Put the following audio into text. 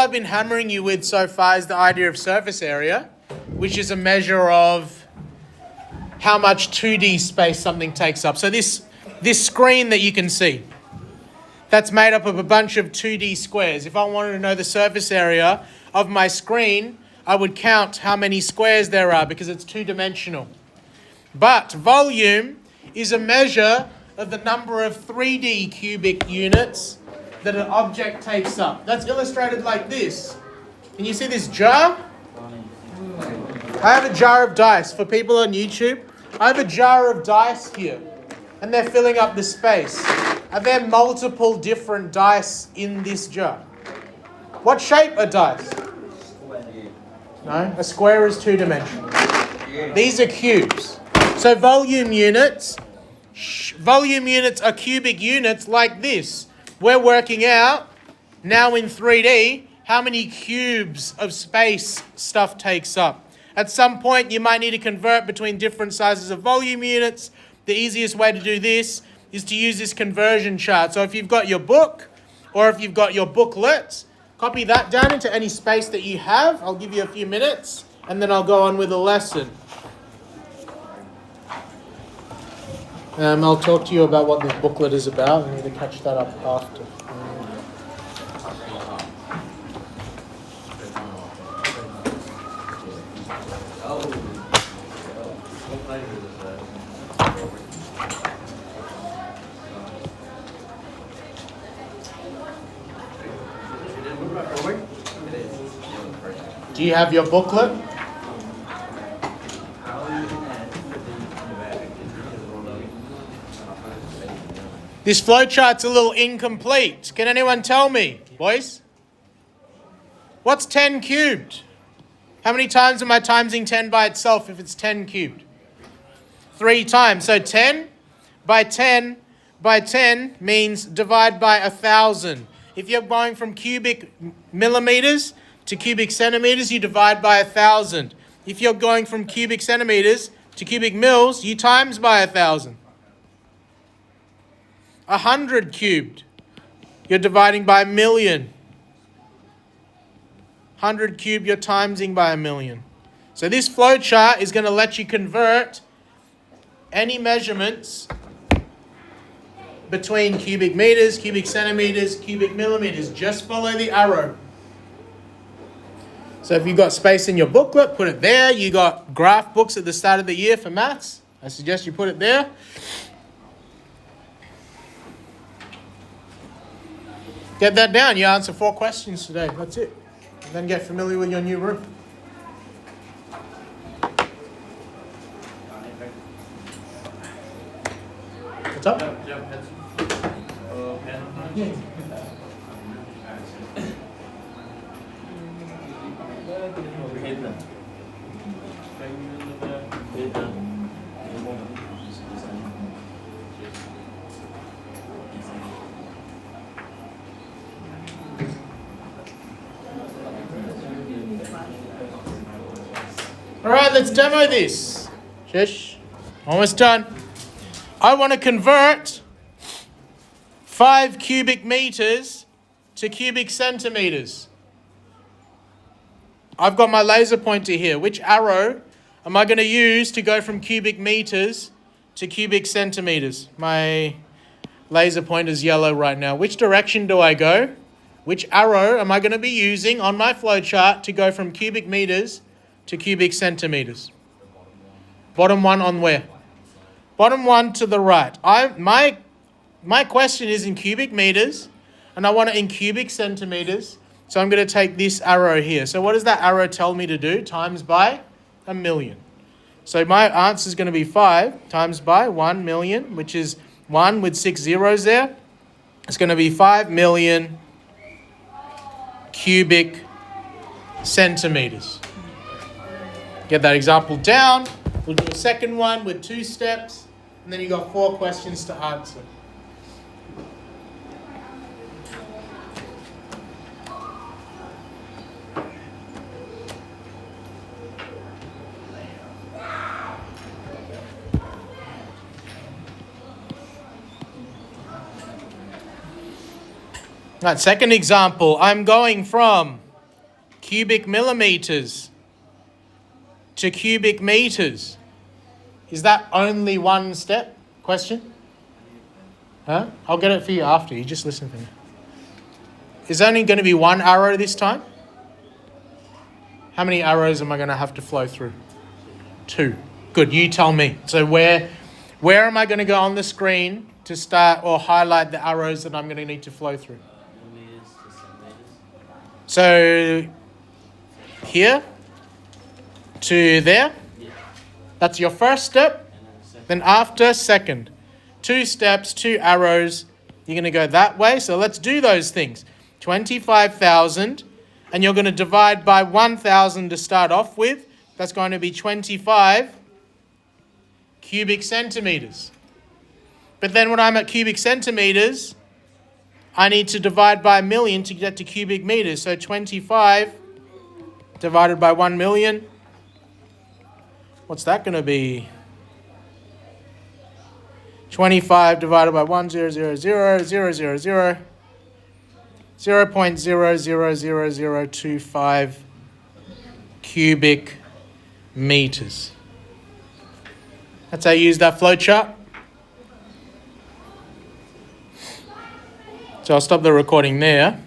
I've been hammering you with so far is the idea of surface area, which is a measure of how much 2D space something takes up. So this screen that you can see, that's made up of a bunch of 2D squares. If I wanted to know the surface area of my screen, I would count how many squares there are because it's two-dimensional. But volume is a measure of the number of 3D cubic units that an object takes up. That's illustrated like this. Can you see this jar? I have a jar of dice. For people on YouTube, I have a jar of dice here, and they're filling up the space. Are there multiple different dice in this jar? What shape are dice? No, a square is two-dimensional. These are cubes. So volume units are cubic units like this. We're working out now in 3D how many cubes of space stuff takes up. At some point, you might need to convert between different sizes of volume units. The easiest way to do this is to use this conversion chart. So if you've got your book or if you've got your booklet, copy that down into any space that you have. I'll give you a few minutes and then I'll go on with the lesson. I'll talk to you about what this booklet is about. I need to catch that up after. Do you have your booklet? This flowchart's a little incomplete. Can anyone tell me, boys? What's 10 cubed? How many times am I timesing 10 by itself if it's 10 cubed? 3 times. So 10 by 10 by 10 means divide by 1,000. If you're going from cubic millimeters to cubic centimeters, you divide by 1,000. If you're going from cubic centimeters to cubic mils, you times by 1,000. 100 cubed, you're dividing by 1,000,000. 100 cubed, you're timesing by 1,000,000. So this flow chart is going to let you convert any measurements between cubic meters, cubic centimeters, cubic millimeters. Just follow the arrow. So if you've got space in your booklet, put it there. You got graph books at the start of the year for maths. I suggest you put it there. Get that down. You answer 4 questions today. That's it. And then get familiar with your new room. What's up? All right, let's demo this. Shush. Almost done. I want to convert 5 cubic meters to cubic centimeters. I've got my laser pointer here. Which arrow am I going to use to go from cubic meters to cubic centimeters? My laser pointer is yellow right now. Which direction do I go? Which arrow am I going to be using on my flowchart to go from cubic meters to cubic centimeters? Bottom one on where? Bottom one to the right. My question is in cubic meters, and I want it in cubic centimeters. So I'm going to take this arrow here. So what does that arrow tell me to do? Times by 1,000,000. So my answer is going to be 5 times by 1,000,000, which is 1 with 6 zeros there. It's going to be 5,000,000 cubic centimeters. Get that example down. We'll do a second one with 2 steps, and then you've got 4 questions to answer. Right, second example. I'm going from cubic millimeters to cubic meters. Is that only one step? Question? Huh? I'll get it for you after. You just listen for me. Is only going to be one arrow this time? How many arrows am I going to have to flow through? 2. Good, you tell me. So where am I going to go on the screen to start or highlight the arrows that I'm going to need to flow through? So here to there. That's your first step. Then after, second. 2 steps, 2 arrows. You're going to go that way. So let's do those things. 25,000. And you're going to divide by 1,000 to start off with. That's going to be 25 cubic centimeters. But then when I'm at cubic centimeters, I need to divide by 1 million to get to cubic meters. So 25 divided by 1 million. What's that going to be? 25 divided by 0.000025 cubic meters. That's how you use that flow chart. So I'll stop the recording there.